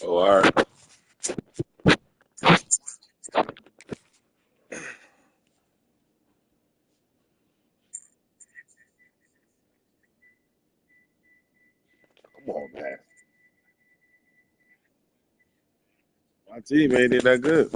Oh, all right. Come on, man. My team ain't did that good.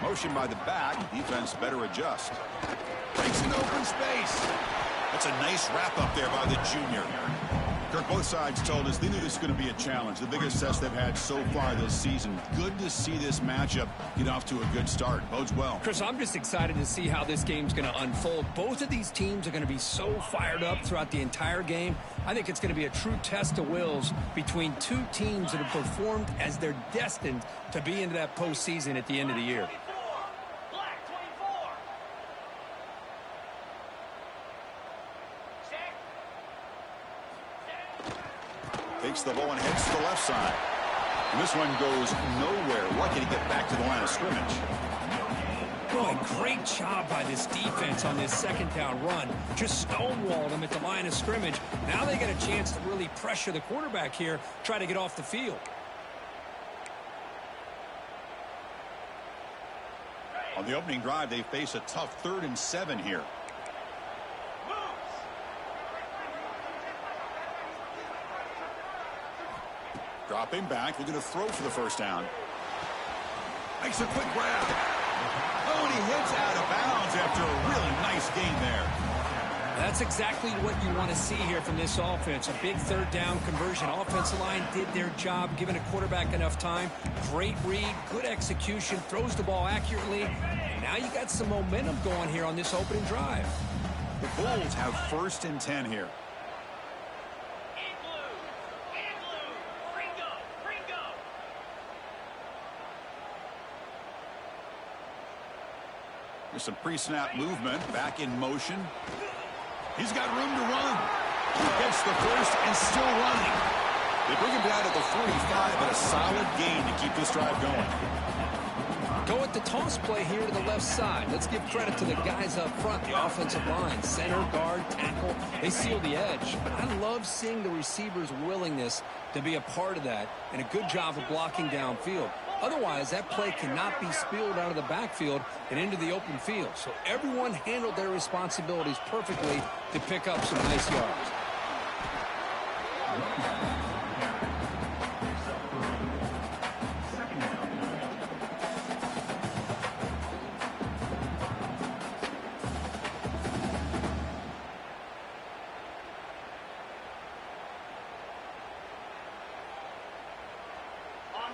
Motion by the back. Defense better adjust. Breaks an open space. That's a nice wrap up there by the junior. Kirk, both sides told us they knew this was going to be a challenge. The biggest test they've had so far this season. Good to see this matchup get off to a good start. Bodes well. Chris, I'm just excited to see how this game's going to unfold. Both of these teams are going to be so fired up throughout the entire game. I think it's going to be a true test of wills between two teams that have performed as they're destined to be into that postseason at the end of the year. Takes the ball and heads to the left side. And this one goes nowhere. Lucky to get back to the line of scrimmage. Boy, great job by this defense on this second down run. Just stonewalled them at the line of scrimmage. Now they get a chance to really pressure the quarterback here, try to get off the field. On the opening drive, they face a tough 3rd and 7 here. Dropping back, looking to throw for the first down. Makes a quick grab. Oh, and he hits out of bounds after a really nice gain there. That's exactly what you want to see here from this offense. A big 3rd down conversion. Offensive line did their job, giving a quarterback enough time. Great read, good execution, throws the ball accurately. And now you got some momentum going here on this opening drive. The Bulls have 1st and 10 here. There's some pre-snap movement, back in motion. He's got room to run. Gets the first and still running. They bring him down at the 45, but a solid gain to keep this drive going. Go with the toss play here to the left side. Let's give credit to the guys up front, the offensive line, center, guard, tackle. They seal the edge. But I love seeing the receiver's willingness to be a part of that and a good job of blocking downfield. Otherwise, that play cannot be spilled out of the backfield and into the open field. So everyone handled their responsibilities perfectly to pick up some nice yards.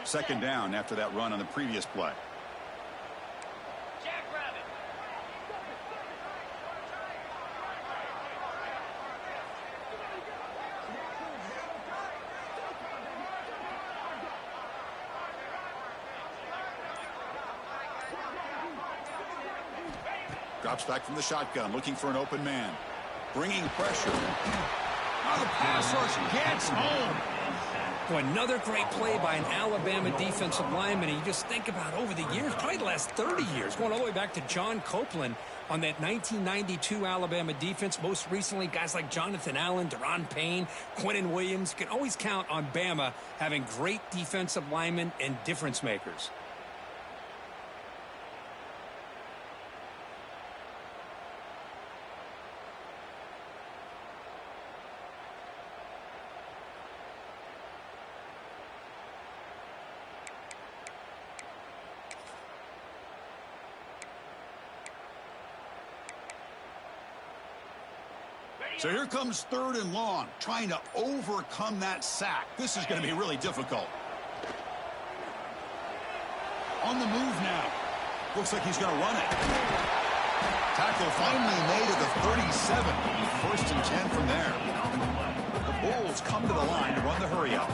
Second down after that run on the previous play. Drops back from the shotgun, looking for an open man. Bringing pressure. Oh, the pass rush gets home. Boy, another great play by an Alabama defensive lineman. And you just think about over the years, probably the last 30 years, going all the way back to John Copeland on that 1992 Alabama defense. Most recently, guys like Jonathan Allen, Deron Payne, Quentin Williams. You can always count on Bama having great defensive linemen and difference makers. So here comes 3rd and long, trying to overcome that sack. This is going to be really difficult. On the move now. Looks like he's going to run it. Tackle finally made at the 37. 1st and 10 from there. The Bulls come to the line to run the hurry-up.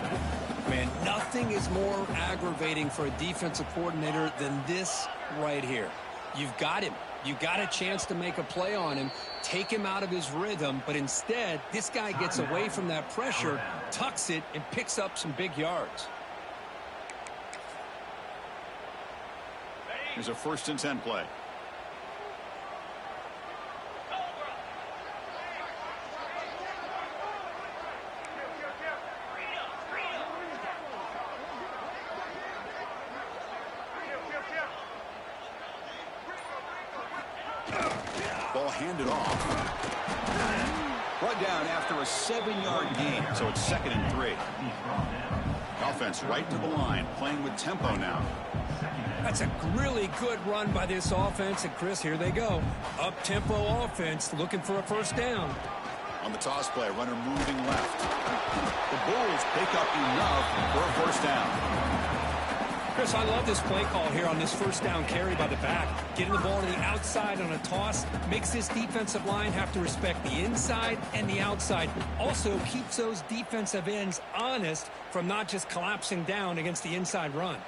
Man, nothing is more aggravating for a defensive coordinator than this right here. You've got him. You got a chance to make a play on him, take him out of his rhythm, but instead, this guy gets away from that pressure, tucks it, and picks up some big yards. Here's a 1st and 10 play. Ball handed off. Brought down after a 7-yard gain, so it's 2nd and 3. Offense right to the line, playing with tempo now. That's a really good run by this offense, and Chris, here they go. Up-tempo offense, looking for a 1st down. On the toss play, runner moving left. The Bulls pick up enough for a 1st down. Chris, I love this play call here on this 1st down carry by the back. Getting the ball to the outside on a toss makes this defensive line have to respect the inside and the outside. Also keeps those defensive ends honest from not just collapsing down against the inside run.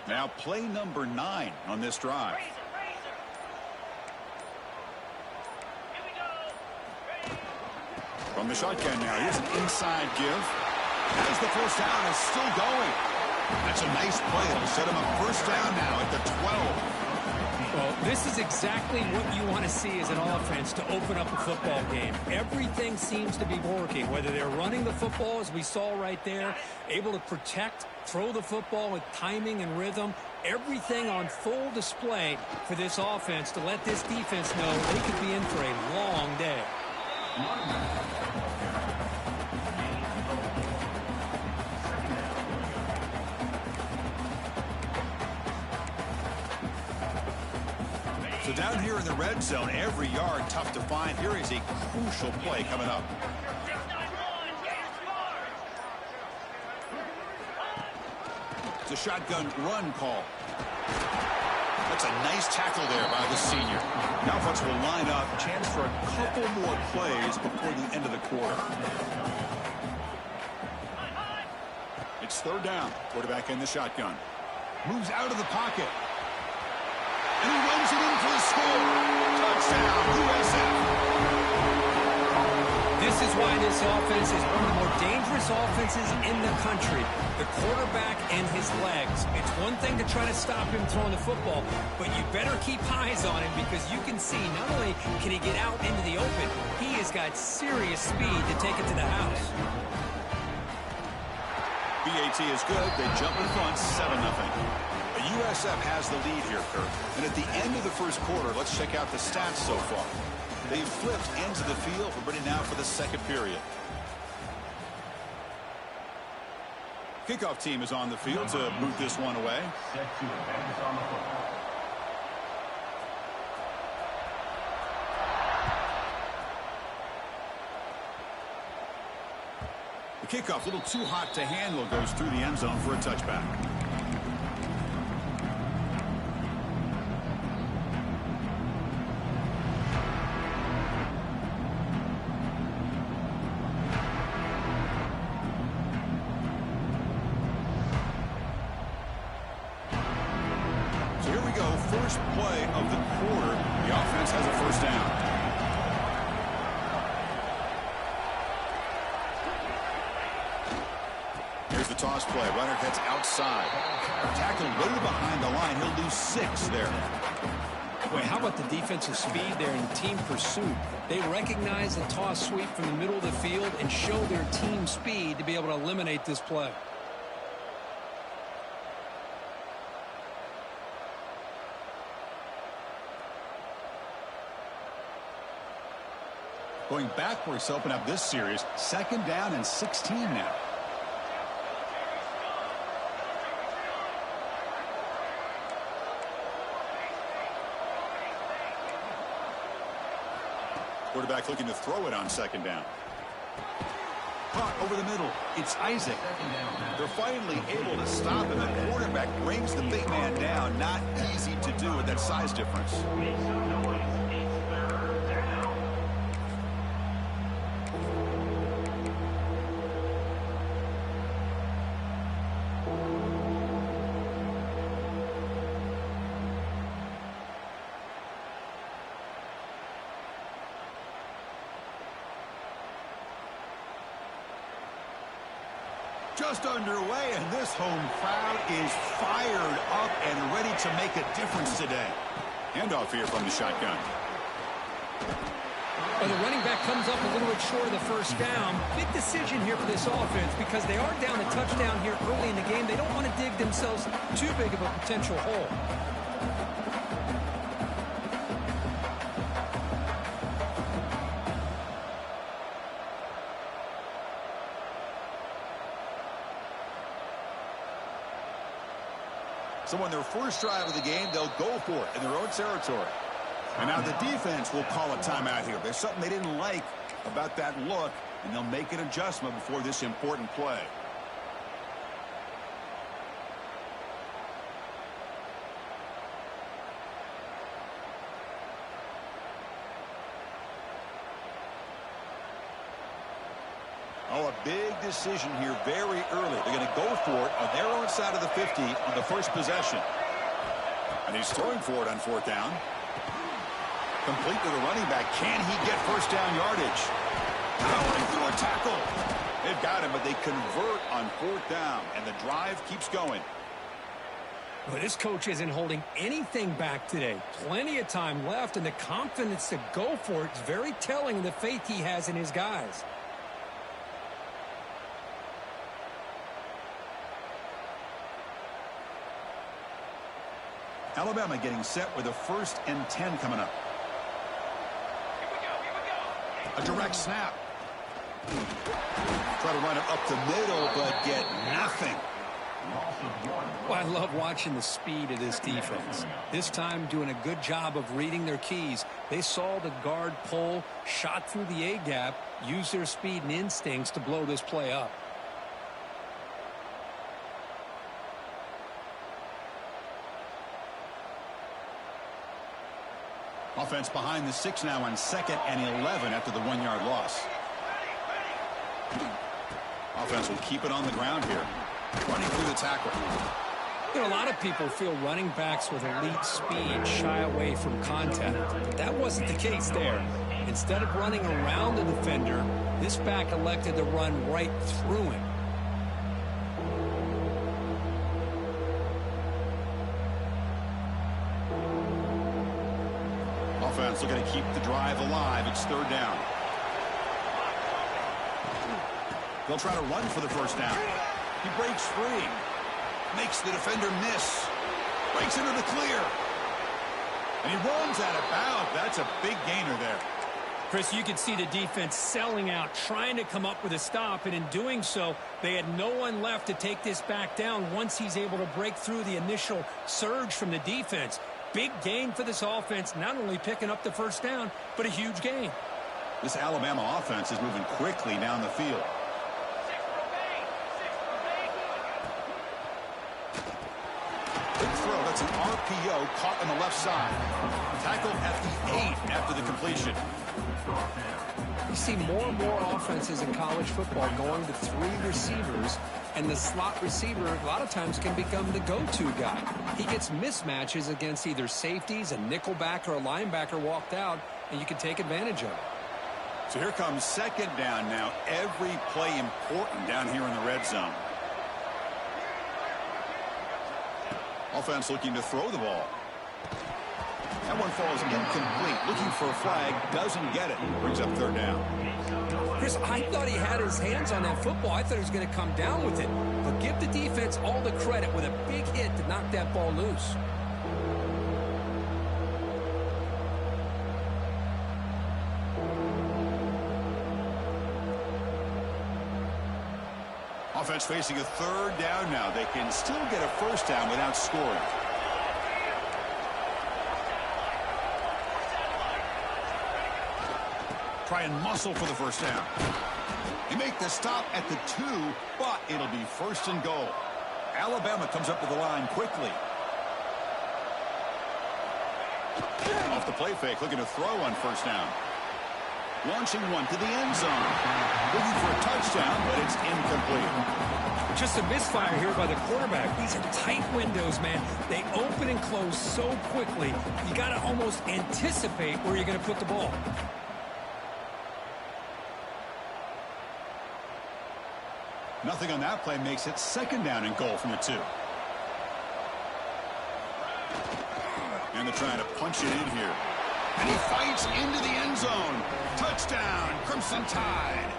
Now play number 9 on this drive. From the shotgun now, here's an inside give. As the 1st down is still going. That's a nice play. It'll set him up 1st down now at the 12. Well, this is exactly what you want to see as an offense to open up a football game. Everything seems to be working, whether they're running the football, as we saw right there, able to protect, throw the football with timing and rhythm. Everything on full display for this offense to let this defense know they could be in for a long day. So down here in the red zone, every yard tough to find. Here is a crucial play coming up. It's a shotgun run call. That's a nice tackle there by the senior. Now folks will line up. Chance for a couple more plays before the end of the quarter. It's 3rd down. Quarterback in the shotgun. Moves out of the pocket. And he runs it in for the score. Touchdown, USF. This is why this offense is one of the more dangerous offenses in the country. The quarterback and his legs. It's one thing to try to stop him throwing the football, but you better keep eyes on him because you can see not only can he get out into the open, he has got serious speed to take it to the house. BAT is good. They jump in front, 7-0. USF has the lead here, Kirk. And at the end of the 1st quarter, let's check out the stats so far. They've flipped ends of the field. We're ready now for the 2nd period. Kickoff team is on the field to boot this one away. The kickoff, a little too hot to handle, goes through the end zone for a touchback. So here we go, 1st play of the quarter. The offense has a 1st down. Here's the toss play. Runner heads outside. Tackle way behind the line. He'll lose 6 there. Boy, how about the defensive speed there in team pursuit? They recognize the toss sweep from the middle of the field and show their team speed to be able to eliminate this play. Going backwards to open up this series. 2nd down and 16 now. Quarterback looking to throw it on 2nd down. caught over the middle. It's Isaac. They're finally able to stop him. The quarterback brings the big man down. Not easy to do with that size difference. Just underway, and this home crowd is fired up and ready to make a difference today. Handoff here from the shotgun. Well, the running back comes up a little bit short of the first down. Big decision here for this offense because they are down a touchdown here early in the game. They don't want to dig themselves too big of a potential hole. So on their first drive of the game, they'll go for it in their own territory. And now the defense will call a timeout here. There's something they didn't like about that look, and they'll make an adjustment before this important play. Oh, a big decision here very early. They're going to go for it on their own side of the 50 on the first possession. And he's throwing for it on fourth down. Complete to the running back. Can he get first down yardage? Powering through a tackle. They've got him, but they convert on fourth down, and the drive keeps going. Well, this coach isn't holding anything back today. Plenty of time left, and the confidence to go for it is very telling of the faith he has in his guys. Alabama getting set with a 1st and 10 coming up. A direct snap. Try to run it up the middle, but get nothing. Well, I love watching the speed of this defense. This time doing a good job of reading their keys. They saw the guard pull, shot through the A-gap, used their speed and instincts to blow this play up. Offense behind the 6 now on 2nd and 11 after the 1-yard loss. Offense will keep it on the ground here. Running through the tackle. You know, a lot of people feel running backs with elite speed shy away from contact. But that wasn't the case there. Instead of running around the defender, this back elected to run right through him. Offense looking to keep the drive alive. It's 3rd down. They'll try to run for the first down. He breaks free. Makes the defender miss. Breaks into the clear. And he runs out of bounds. That's a big gainer there. Chris, you can see the defense selling out, trying to come up with a stop, and in doing so, they had no one left to take this back down once he's able to break through the initial surge from the defense. Big gain for this offense, not only picking up the first down, but a huge gain. This Alabama offense is moving quickly down the field. Big throw, that's an RPO caught on the left side. Tackled at the 8 after the completion. You see more and more offenses in college football going to 3 receivers, and the slot receiver a lot of times can become the go-to guy. He gets mismatches against either safeties, a nickelback, or a linebacker walked out, and you can take advantage of it. So here comes 2nd down now. Every play important down here in the red zone. Offense looking to throw the ball. That one falls incomplete. Looking for a flag. Doesn't get it. Brings up 3rd down. Chris, I thought he had his hands on that football. I thought he was going to come down with it. But give the defense all the credit with a big hit to knock that ball loose. Offense facing a 3rd down now. They can still get a first down without scoring. Try and muscle for the first down. They make the stop at the 2, but it'll be first and goal. Alabama comes up to the line quickly. Off the play fake, looking to throw on first down. Launching one to the end zone. Looking for a touchdown, but it's incomplete. Just a misfire here by the quarterback. These are tight windows, man. They open and close so quickly, you got to almost anticipate where you're going to put the ball. Nothing on that play makes it second down and goal from the 2. And they're trying to punch it in here. And he fights into the end zone. Touchdown, Crimson Tide.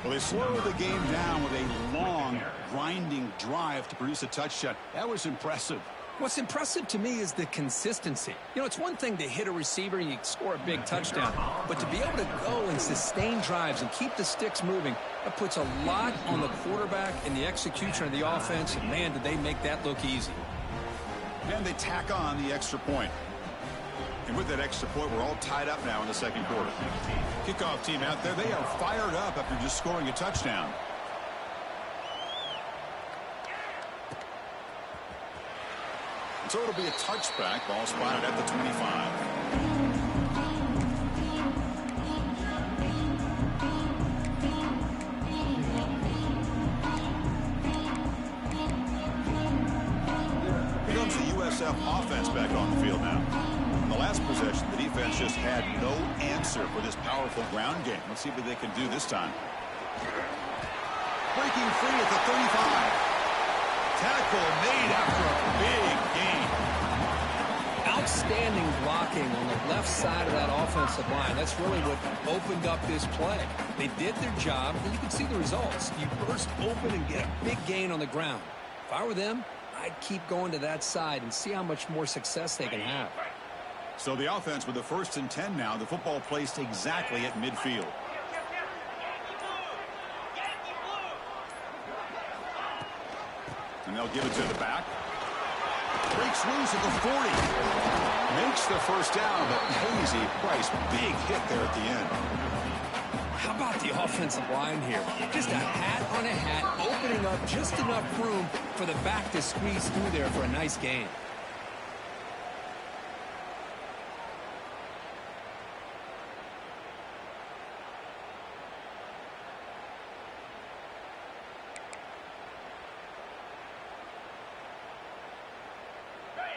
Well, they slowed the game down with a long, grinding drive to produce a touchdown. That was impressive. What's impressive to me is the consistency. You know, it's one thing to hit a receiver and you score a big touchdown, but to be able to go and sustain drives and keep the sticks moving, that puts a lot on the quarterback and the execution of the offense, and man, did they make that look easy. And they tack on the extra point. And with that extra point, we're all tied up now in the second quarter. Kickoff team out there, they are fired up after just scoring a touchdown. So it'll be a touchback. Ball spotted at the 25. Here comes the USF offense back on the field now. In the last possession, the defense just had no answer for this powerful ground game. Let's see what they can do this time. Breaking free at the 35. Tackle made after a big gain. Outstanding blocking on the left side of that offensive line. That's really what opened up this play. They did their job, and you can see the results. You burst open and get a big gain on the ground. If I were them, I'd keep going to that side and see how much more success they can have. So the offense with the 1st and 10 now. The football placed exactly at midfield. And they'll give it to the back. Breaks loose at the 40. Makes the first down, but Hazy Price, big hit there at the end. How about the offensive line here? Just a hat on a hat, opening up just enough room for the back to squeeze through there for a nice gain.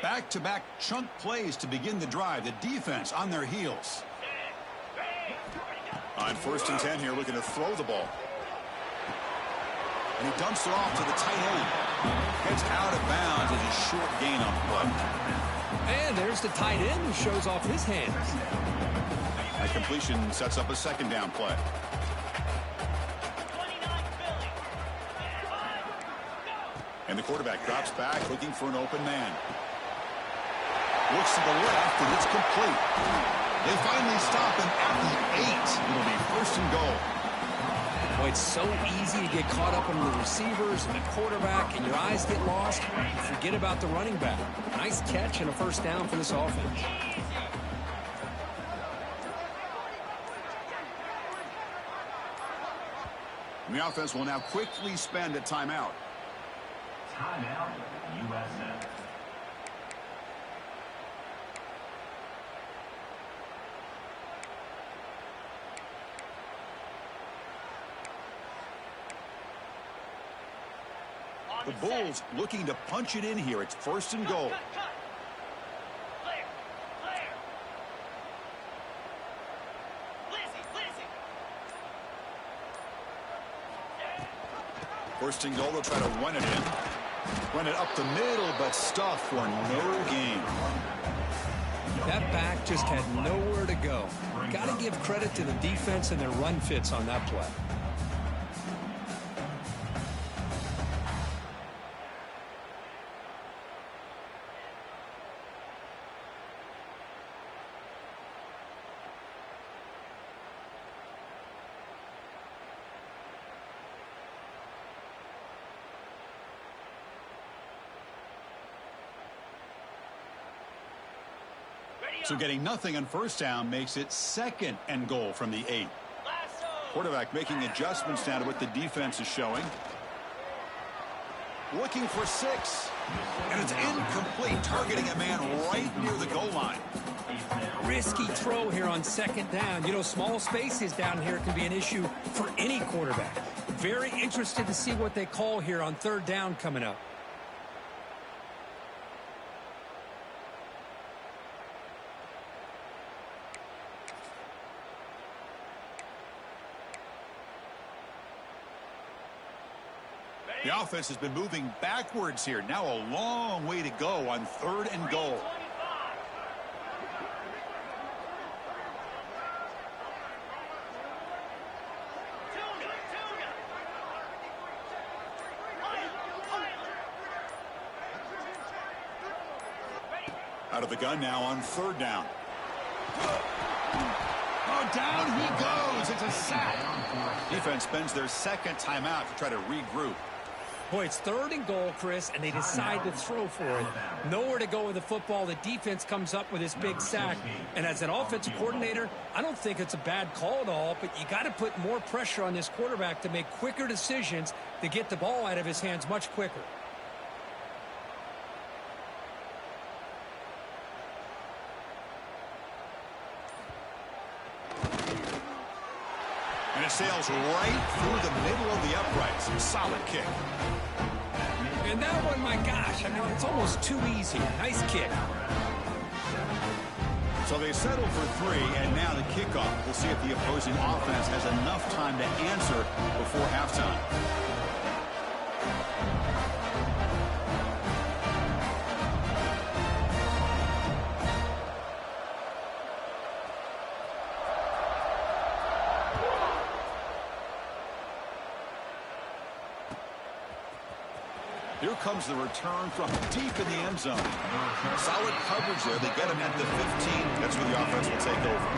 Back-to-back chunk plays to begin the drive. The defense on their heels. On 1st and 10 here, looking to throw the ball. And he dumps it off to the tight end. Gets out of bounds as a short gain on the play. And there's the tight end who shows off his hands. That completion sets up a second down play. And the quarterback drops back, looking for an open man. Looks to the left, and it's complete. They finally stop him at the 8. It'll be 1st and goal. Boy, it's so easy to get caught up in the receivers and the quarterback, and your eyes get lost. You forget about the running back. Nice catch and a first down for this offense. And the offense will now quickly spend a timeout. Timeout, USF. The Bulls looking to punch it in here. It's 1st and goal. First and goal, they'll try to run it in. Run it up the middle, but stuffed for no gain. That back just had nowhere to go. Got to give credit to the defense and their run fits on that play. So getting nothing on first down makes it 2nd and goal from the 8. Quarterback making adjustments now to what the defense is showing. Looking for 6. And it's incomplete, targeting a man right near the goal line. Risky throw here on 2nd down. You know, small spaces down here can be an issue for any quarterback. Very interested to see what they call here on 3rd down coming up. The offense has been moving backwards here. Now a long way to go on 3rd and goal. Out of the gun now on 3rd down. Oh, down he goes. It's a sack. Defense spends their 2nd timeout to try to regroup. Boy, it's 3rd and goal, Chris, and they decide to throw for it. Nowhere to go with the football. The defense comes up with this big sack. And as an offensive coordinator, I don't think it's a bad call at all, but you got to put more pressure on this quarterback to make quicker decisions to get the ball out of his hands much quicker. And it sails right through the middle of the uprights. Solid kick. And that one, my gosh, I mean, it's almost too easy. Nice kick. So they settle for 3, and now the kickoff. We'll see if the opposing offense has enough time to answer before halftime. Here comes the return from deep in the end zone. Solid coverage there. They get him at the 15. That's where the offense will take over.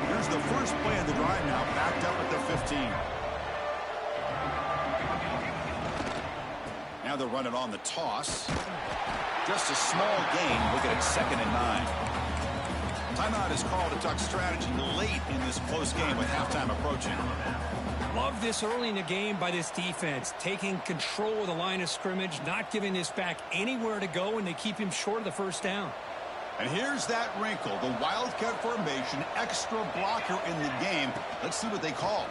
Here's the first play of the drive now, backed up at the 15. Now they'll run it on the toss. Just a small gain. Looking at 2nd and 9. Timeout is called to talk strategy late in this close game with halftime approaching. Love this early in the game by this defense. Taking control of the line of scrimmage, not giving this back anywhere to go, and they keep him short of the 1st down. And here's that wrinkle. The Wildcat formation, extra blocker in the game. Let's see what they call.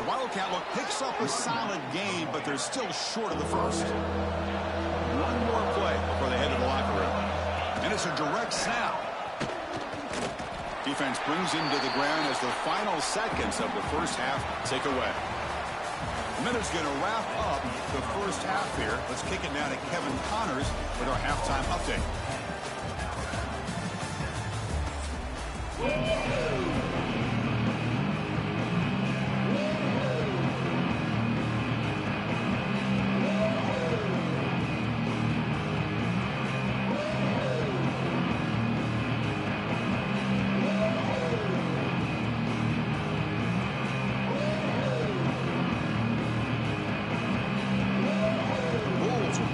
Wildcat look picks up a solid gain, but they're still short of the 1st. One more play before they head to the locker room. And it's a direct snap. Defense brings him to the ground as the final seconds of the 1st half tick away. Miller's going to wrap up the 1st half here. Let's kick it now to Kevin Connors with our halftime update.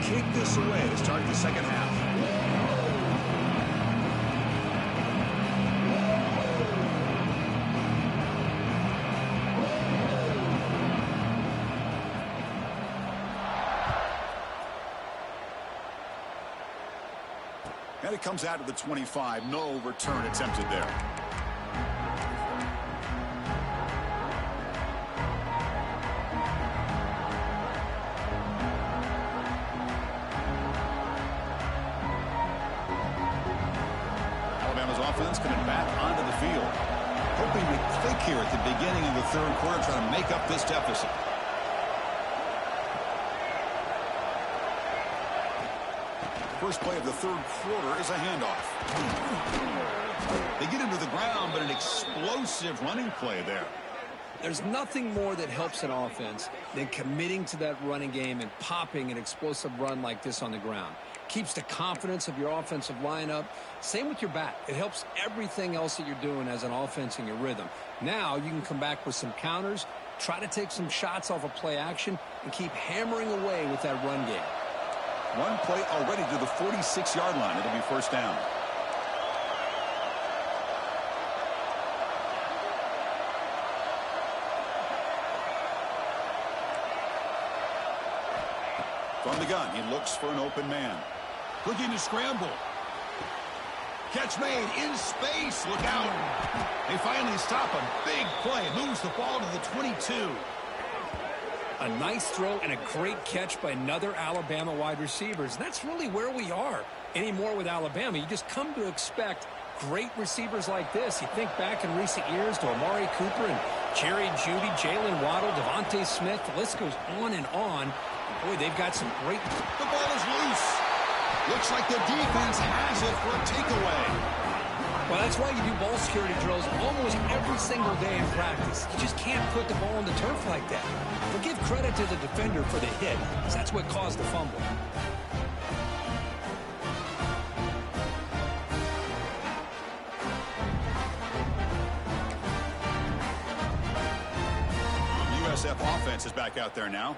Kick this away to start the 2nd half. And it comes out of the 25. No return attempted there. Offense coming back onto the field, hoping to click here at the beginning of the 3rd quarter, trying to make up this deficit. First play of the 3rd quarter is a handoff. They get him to the ground, but an explosive running play there. There's nothing more that helps an offense than committing to that running game and popping an explosive run like this on the ground. Keeps the confidence of your offensive line up. Same with your back. It helps everything else that you're doing as an offense in your rhythm. Now you can come back with some counters, try to take some shots off of play action, and keep hammering away with that run game. One play already to the 46-yard line. It'll be first down. From the gun, he looks for an open man. Looking to scramble. Catch made in space. Look out. They finally stop him. Big play. Moves the ball to the 22. A nice throw and a great catch by another Alabama wide receivers. And that's really where we are anymore with Alabama. You just come to expect great receivers like this. You think back in recent years to Amari Cooper and Jerry Jeudy, Jalen Waddle, Devontae Smith. The list goes on and on. Boy, they've got some great... The ball is loose. Looks like the defense has it for a takeaway. Well, that's why you do ball security drills almost every single day in practice. You just can't put the ball on the turf like that. But give credit to the defender for the hit, because that's what caused the fumble. USF offense is back out there now.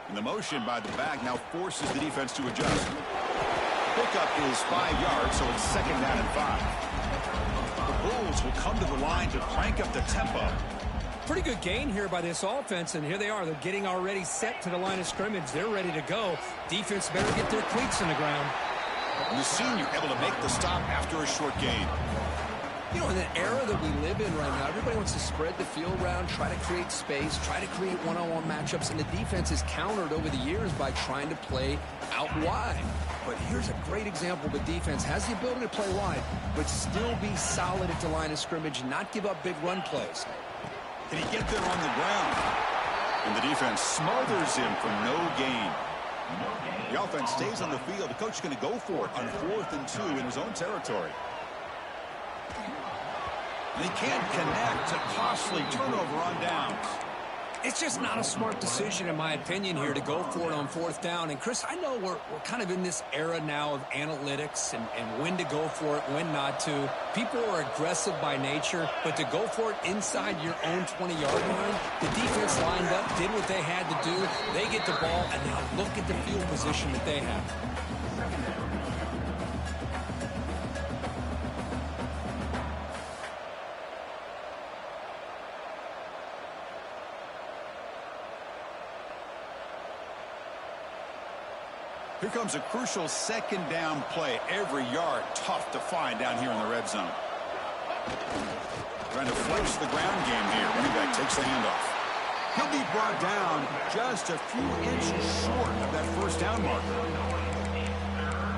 And the motion by the back now forces the defense to adjust. Pickup is 5 yards, so it's second down and 5. The Bulls will come to the line to crank up the tempo. Pretty good gain here by this offense, and here they are. They're getting already set to the line of scrimmage. They're ready to go. Defense better get their cleats in the ground. And the senior able to make the stop after a short gain. You know, in the era that we live in right now, everybody wants to spread the field around, try to create space, try to create one-on-one matchups, and the defense is countered over the years by trying to play out wide. But here's a great example. The defense has the ability to play wide, but still be solid at the line of scrimmage, not give up big run plays. Can he get there on the ground? And the defense smothers him for no gain. The offense stays on the field. The coach is going to go for it on 4th and 2 in his own territory. They can't connect. A costly turnover on downs. It's just not a smart decision, in my opinion, here to go for it on 4th down. And, Chris, I know we're kind of in this era now of analytics and when to go for it, when not to. People are aggressive by nature, but to go for it inside your own 20-yard line, the defense lined up, did what they had to do. They get the ball, and now look at the field position that they have. Here comes a crucial second down play. Every yard tough to find down here in the red zone. Trying to flex the ground game here. Running back takes the handoff. He'll be brought down just a few inches short of that first down marker.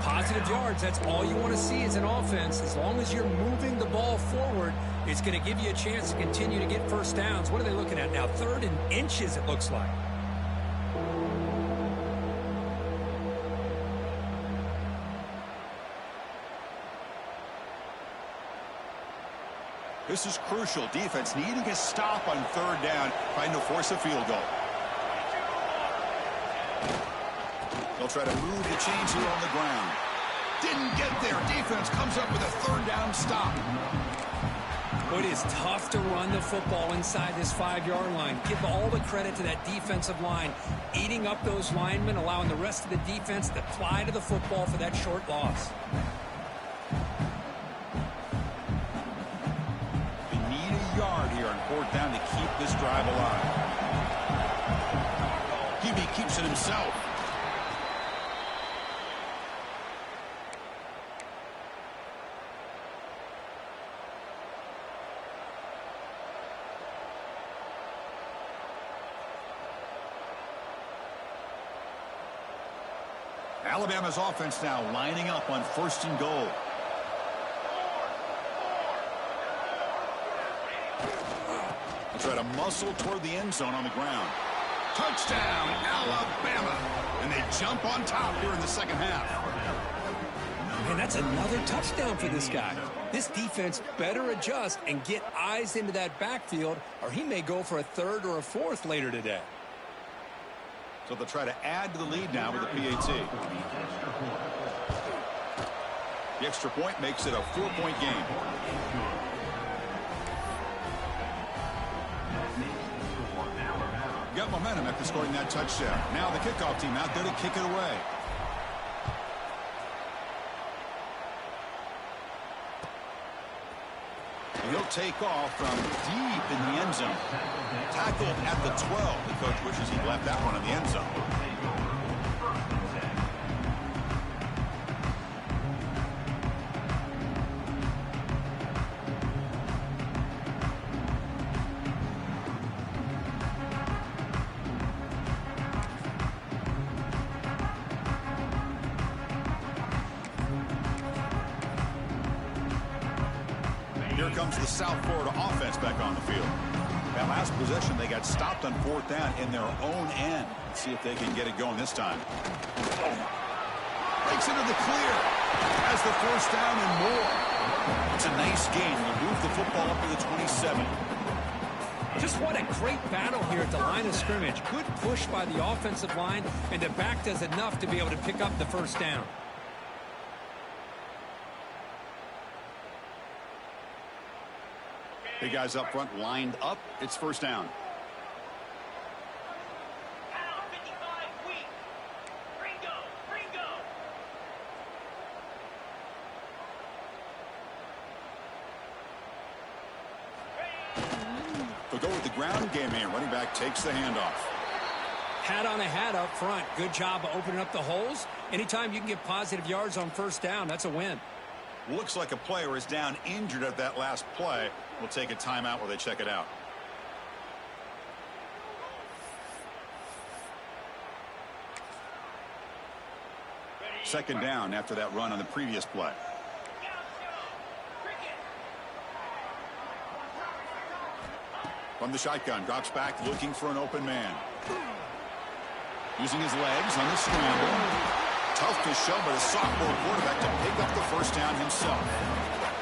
Positive yards, that's all you want to see as an offense. As long as you're moving the ball forward, it's going to give you a chance to continue to get first downs. What are they looking at now? 3rd and inches, it looks like. This is crucial. Defense needing a stop on 3rd down, trying to force a field goal. They'll try to move the chains here on the ground. Didn't get there. Defense comes up with a 3rd down stop. It is tough to run the football inside this 5-yard line. Give all the credit to that defensive line, eating up those linemen, allowing the rest of the defense to fly to the football for that short loss. Yard here on 4th down to keep this drive alive. QB keeps it himself. Alabama's offense now lining up on 1st and goal. Try to muscle toward the end zone on the ground. Touchdown, Alabama. And they jump on top here in the second half. And that's another touchdown for this guy. This defense better adjust and get eyes into that backfield, or he may go for a third or a fourth later today. So they'll try to add to the lead now with the PAT. The extra point makes it a 4-point game. Got momentum after scoring that touchdown. Now the kickoff team out there to kick it away. And he'll take off from deep in the end zone. Tackled at the 12. The coach wishes he'd left that one in the end zone. Here comes the South Florida offense back on the field. That last possession, they got stopped on 4th down in their own end. Let's see if they can get it going this time. Breaks into the clear. Has the 1st down and more. It's a nice gain. We'll move the football up to the 27. Just what a great battle here at the line of scrimmage. Good push by the offensive line, and the back does enough to be able to pick up the 1st down. Big guys up front lined up. It's 1st down. They'll go with the ground game here. Running back takes the handoff. Hat on a hat up front. Good job of opening up the holes. Anytime you can get positive yards on 1st down, that's a win. Looks like a player is down injured at that last play. We'll take a timeout while they check it out. Second down after that run on the previous play. From the shotgun, drops back looking for an open man. Using his legs on the scramble. Tough to show, but a sophomore quarterback to pick up the 1st down himself.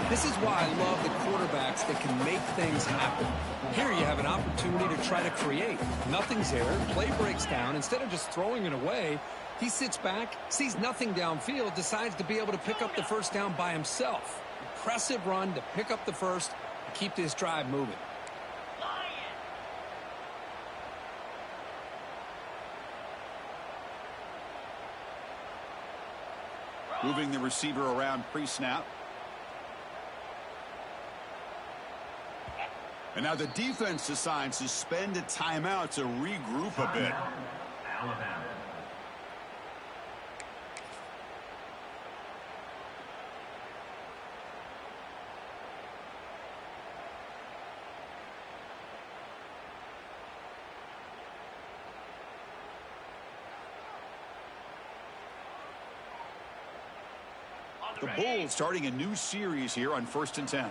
This is why I love the quarterbacks that can make things happen. Here you have an opportunity to try to create. Nothing's there. Play breaks down. Instead of just throwing it away, he sits back, sees nothing downfield, decides to be able to pick up the 1st down by himself. Impressive run to pick up the 1st and keep this drive moving. Moving the receiver around pre-snap. And now the defense decides to spend a timeout to regroup a bit. Alabama. The Bulls starting a new series here on 1st and 10.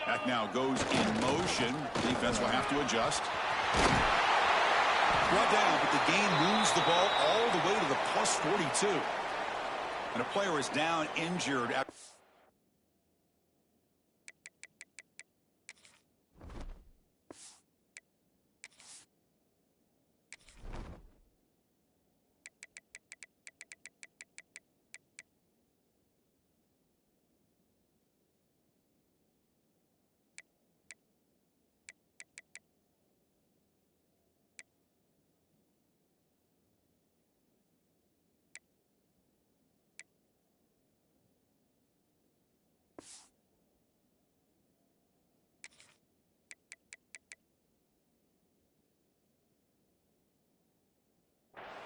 Back now goes in motion. Defense will have to adjust. Brought down, but the game moves the ball all the way to the plus 42. And a player is down injured after.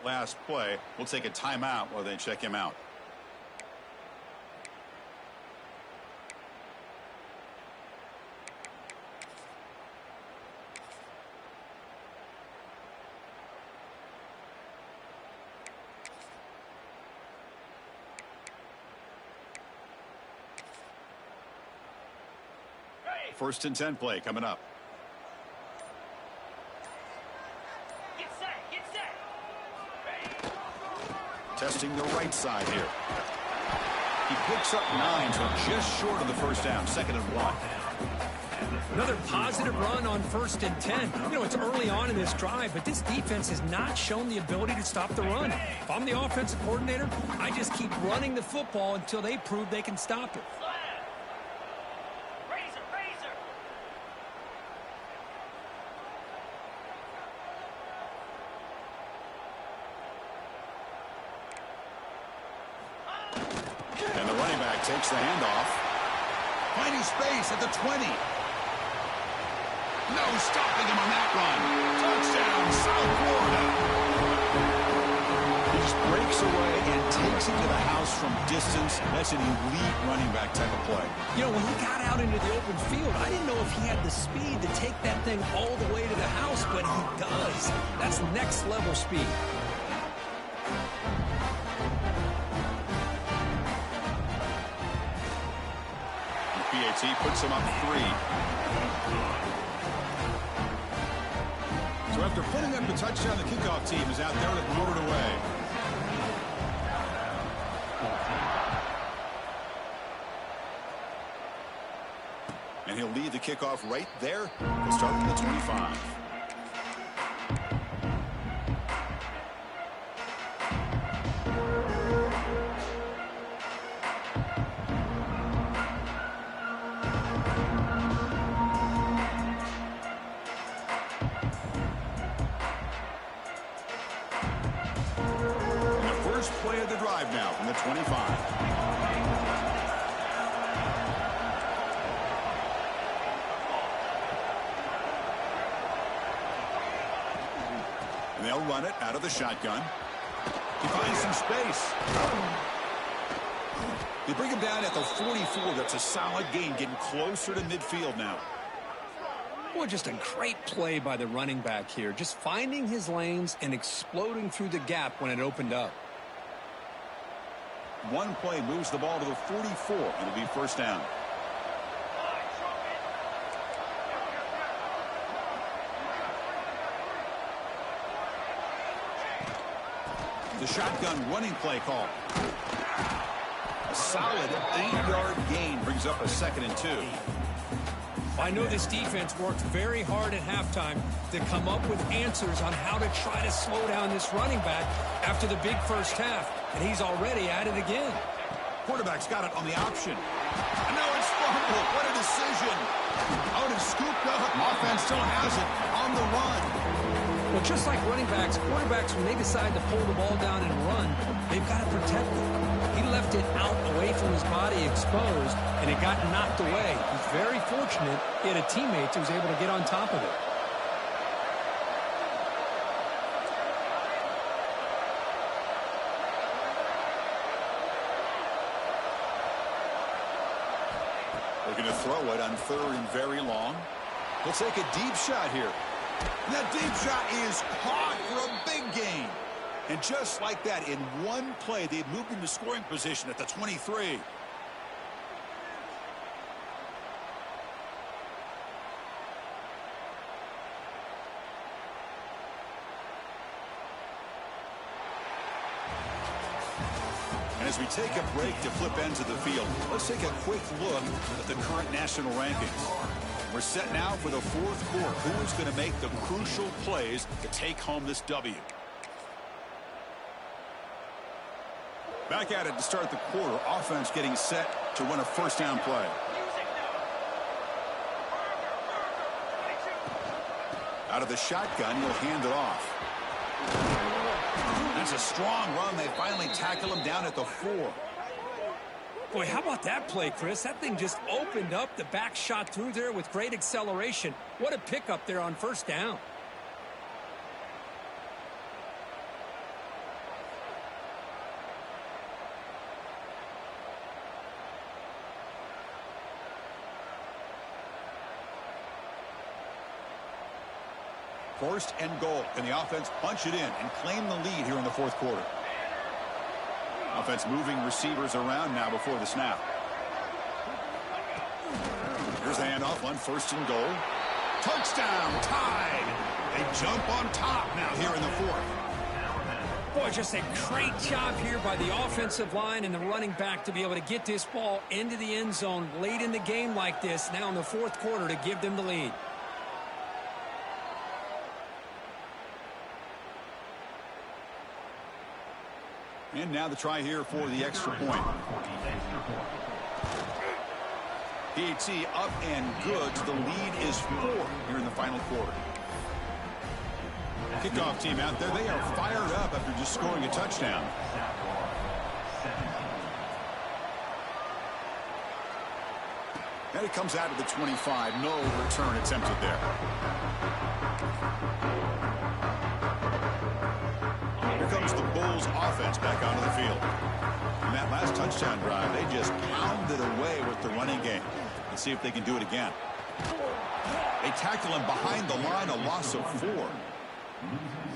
Last play. We'll take a timeout while they check him out. First and 10 play coming up. Testing the right side here. He picks up 9, so just short of the first down. 2nd and 1. Another positive run on 1st and 10. You know, it's early on in this drive, but this defense has not shown the ability to stop the run. If I'm the offensive coordinator, I just keep running the football until they prove they can stop it. And the running back takes the handoff. Finding space at the 20. No stopping him on that run. Touchdown, South Florida. He just breaks away and takes it to the house from distance. That's an elite running back type of play. You know, when he got out into the open field, I didn't know if he had the speed to take that thing all the way to the house, but he does. That's next level speed. PAT puts him up 3. So after putting up the touchdown, the kickoff team is out there to move it away. And he'll lead the kickoff right there. He'll start from the 25. Play of the drive now from the 25. And they'll run it out of the shotgun. He finds some space. They bring him down at the 44. That's a solid gain, getting closer to midfield now. Boy, just a great play by the running back here. Just finding his lanes and exploding through the gap when it opened up. One play moves the ball to the 44. It'll be first down. The shotgun running play call. A solid 8-yard gain brings up a 2nd and 2. I know this defense worked very hard at halftime to come up with answers on how to try to slow down this running back after the big first half, and he's already at it again. Quarterback's got it on the option. And now it's fumbled. What a decision. Out and scooped up. Offense still has it on the run. Well, just like running backs, quarterbacks, when they decide to pull the ball down and run, they've got to protect it. He left it out away from his body exposed, and it got knocked away. He's very fortunate he had a teammate who was able to get on top of it. They're going to throw it on 3rd and very long. He'll take a deep shot here. And that deep shot is caught for a big gain. And just like that, in one play, they've moved into scoring position at the 23. And as we take a break to flip ends of the field, let's take a quick look at the current national rankings. We're set now for the 4th quarter. Who is going to make the crucial plays to take home this W? Back at it to start the quarter. Offense getting set to run a first down play. Out of the shotgun, he'll hand it off. That's a strong run. They finally tackle him down at the 4. Boy, how about that play, Chris? That thing just opened up. The back shot through there with great acceleration. What a pickup there on first down. First and goal. Can the offense punch it in and claim the lead here in the 4th quarter? Offense moving receivers around now before the snap. Here's the handoff on 1st and goal. Touchdown, tied. They jump on top now here in the 4th. Boy, just a great job here by the offensive line and the running back to be able to get this ball into the end zone late in the game like this, now in the fourth quarter, to give them the lead. And now the try here for the extra point. PAT up and good. The lead is 4 here in the final quarter. Kickoff team out there. They are fired up after just scoring a touchdown. And it comes out of the 25. No return attempted there. Here comes the Bulls offense back onto the field. In that last touchdown drive, they just pounded away with the running game. Let's see if they can do it again. They tackle him behind the line, a loss of 4.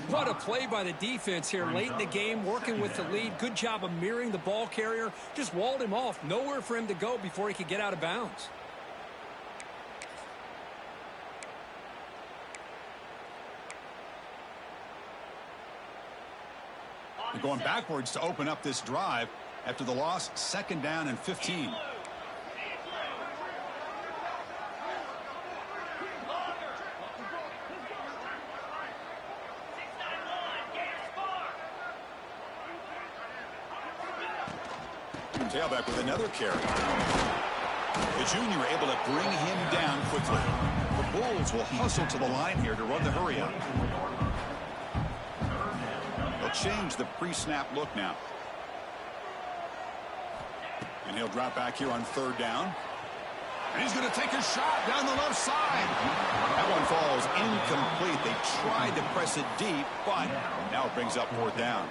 What a play by the defense here late in the game, working with the lead. Good job of mirroring the ball carrier. Just walled him off. Nowhere for him to go before he could get out of bounds. They're going backwards to open up this drive after the loss. 2nd down and 15. Tailback with another carry. The junior able to bring him down quickly. The Bulls will hustle to the line here to run the hurry up. They'll change the pre-snap look now. And he'll drop back here on 3rd down. And he's going to take a shot down the left side. That one falls incomplete. They tried to press it deep, but now it brings up 4th down.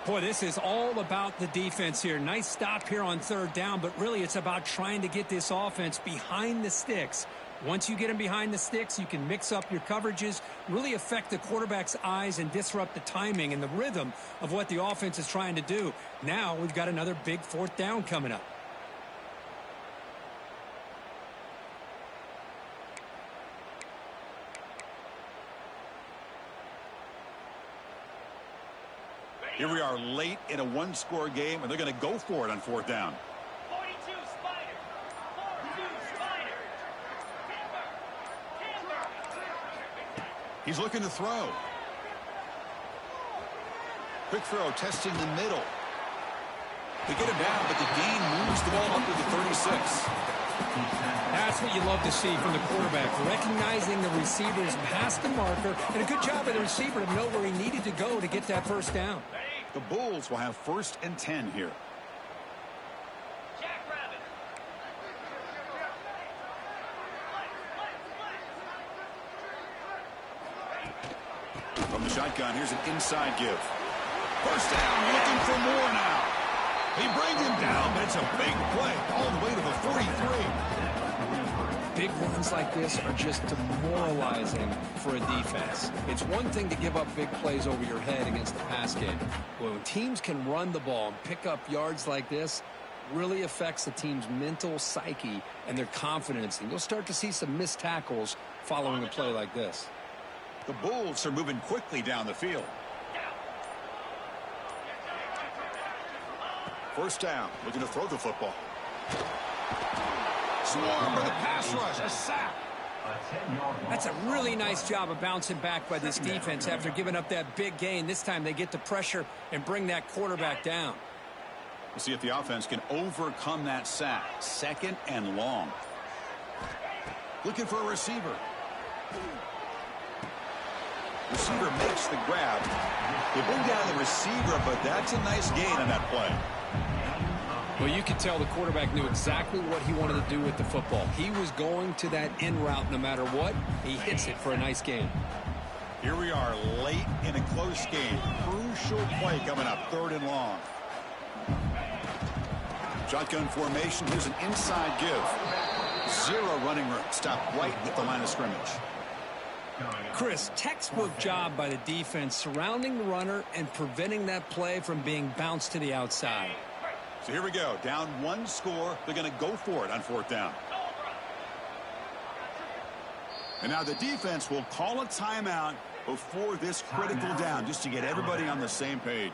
Boy, this is all about the defense here. Nice stop here on 3rd down, but really it's about trying to get this offense behind the sticks. Once you get them behind the sticks, you can mix up your coverages, really affect the quarterback's eyes and disrupt the timing and the rhythm of what the offense is trying to do. Now we've got another big 4th down coming up. Here we are late in a 1-score game, and they're going to go for it on 4th down. 42 Spider. 42 Spider. He's looking to throw. Quick throw, testing the middle. They get him down, but the gain moves the ball up to the 36. That's what you love to see from the quarterback, recognizing the receiver's past the marker, and a good job of the receiver to know where he needed to go to get that 1st down. The Bulls will have 1st and 10 here. Jackrabbit. From the shotgun, here's an inside give. 1st down, looking for more now. He brings him down, but it's a big play all the way to the 43. Big runs like this are just demoralizing for a defense. It's one thing to give up big plays over your head against the pass game. Well, when teams can run the ball and pick up yards like this, really affects the team's mental psyche and their confidence. And you'll start to see some missed tackles following a play like this. The Bulls are moving quickly down the field. 1st down, looking to throw the football. Swarm for the pass rush, a sack. That's a really nice job of bouncing back by this defense after giving up that big gain. This time they get the pressure and bring that quarterback down. We'll see if the offense can overcome that sack. 2nd and long. Looking for a receiver. Receiver makes the grab. They bring down the receiver, but that's a nice gain on that play. Well, you could tell the quarterback knew exactly what he wanted to do with the football. He was going to that in route no matter what. He hits it for a nice gain. Here we are late in a close game. Crucial play coming up, 3rd and long. Shotgun formation. Here's an inside give. 0 running room. Stop right at the line of scrimmage. Chris, textbook job by the defense surrounding the runner and preventing that play from being bounced to the outside. So here we go. Down 1 score. They're going to go for it on 4th down. And now the defense will call a timeout before this critical down just to get everybody on the same page.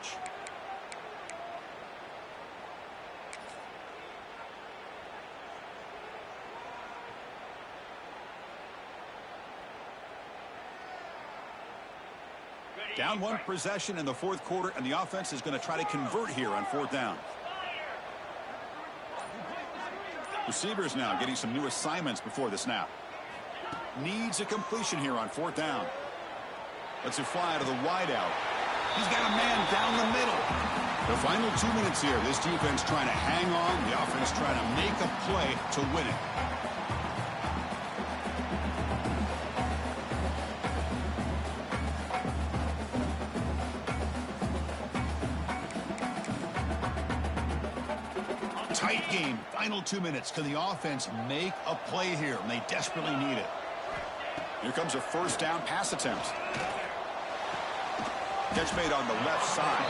Down one possession in the fourth quarter, and the offense is going to try to convert here on fourth down. Receivers now getting some new assignments before the snap. Needs a completion here on fourth down. Lets it fly to the wideout. He's got a man down the middle. The final 2 minutes here. This defense trying to hang on. The offense trying to make a play to win it. Tight game. Final 2 minutes. Can the offense make a play here? And they desperately need it. Here comes a first down pass attempt. Catch made on the left side.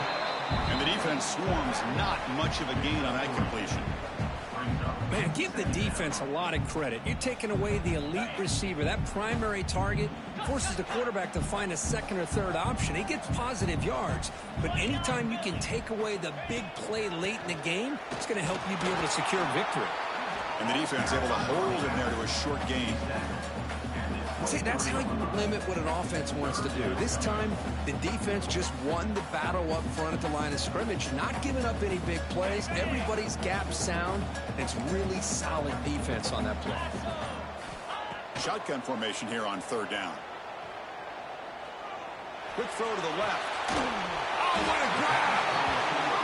And the defense swarms. Not much of a gain on that completion. Man, give the defense a lot of credit. You're taking away the elite receiver. That primary target forces the quarterback to find a second or third option. He gets positive yards, but anytime you can take away the big play late in the game, it's going to help you be able to secure victory. And the defense able to hold him there to a short gain. See, that's how you limit what an offense wants to do. This time, the defense just won the battle up front at the line of scrimmage, not giving up any big plays. Everybody's gap sound. It's really solid defense on that play. Shotgun formation here on third down. Quick throw to the left. Oh, what a grab!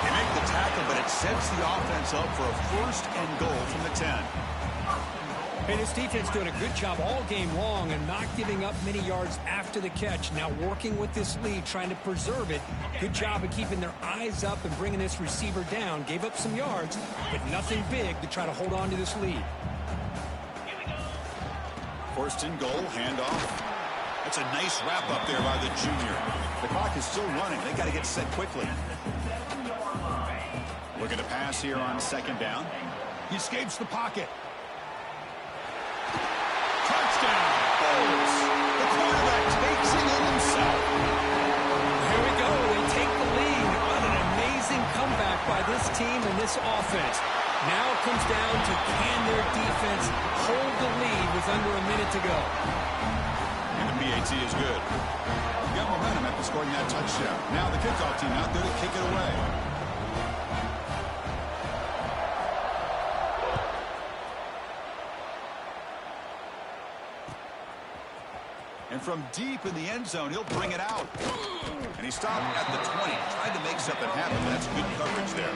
They make the tackle, but it sets the offense up for a first and goal from the 10. Hey, this defense doing a good job all game long and not giving up many yards after the catch. Now working with this lead, trying to preserve it. Good job of keeping their eyes up and bringing this receiver down. Gave up some yards, but nothing big to try to hold on to this lead. First and goal, handoff. That's a nice wrap up there by the junior. The clock is still running. They got to get set quickly. Looking to pass here on second down. He escapes the pocket. Touchdown! The quarterback takes it in himself. Here we go. They take the lead. What an amazing comeback by this team and this offense. Now it comes down to can their defense hold the lead with under a minute to go. And the PAT is good. You got momentum after scoring that touchdown. Now the kickoff team out there to kick it away. And from deep in the end zone, he'll bring it out. And he stopped at the 20. Tried to make something happen, but that's good coverage there.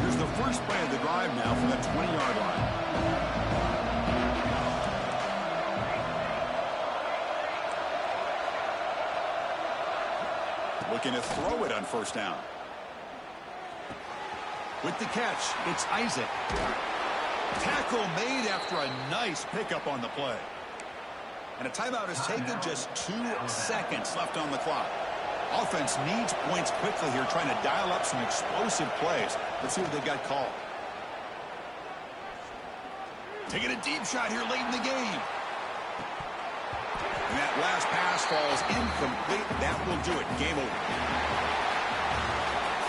Here's the first play of the drive now from the 20-yard line. Looking to throw it on first down. With the catch, it's Isaac. Tackle made after a nice pickup on the play. And a timeout is taken, just 2 seconds left on the clock. Offense needs points quickly here, trying to dial up some explosive plays. Let's see what they've got called. Taking a deep shot here late in the game. And that last pass falls incomplete. That will do it. Game over.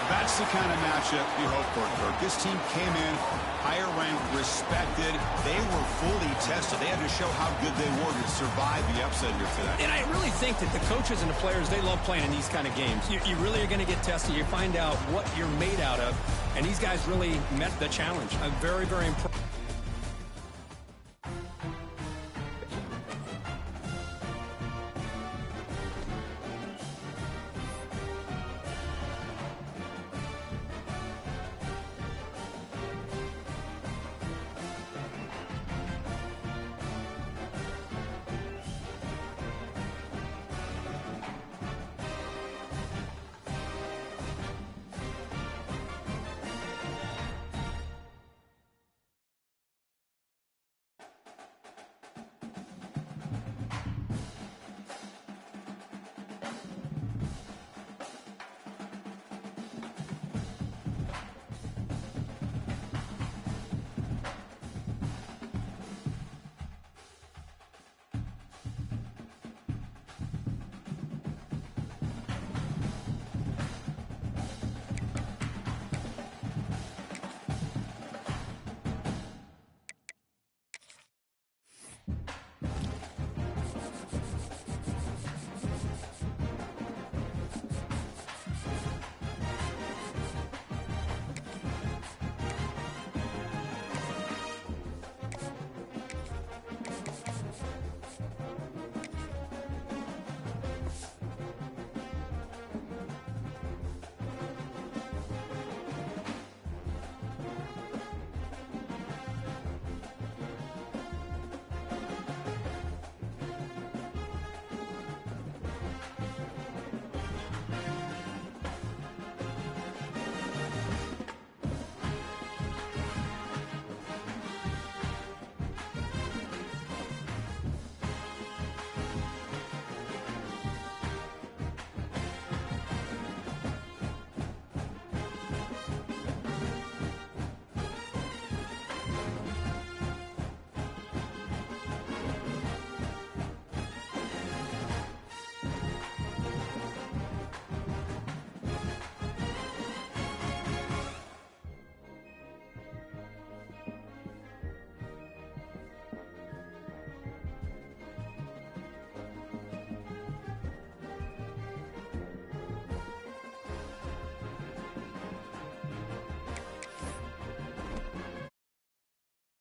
That's the kind of matchup you hope for, Kirk. This team came in higher ranked, respected. They were fully tested. They had to show how good they were to survive the upset here today. And I really think that the coaches and the players, they love playing in these kind of games. You really are going to get tested. You find out what you're made out of. And these guys really met the challenge. I'm very, very impressed.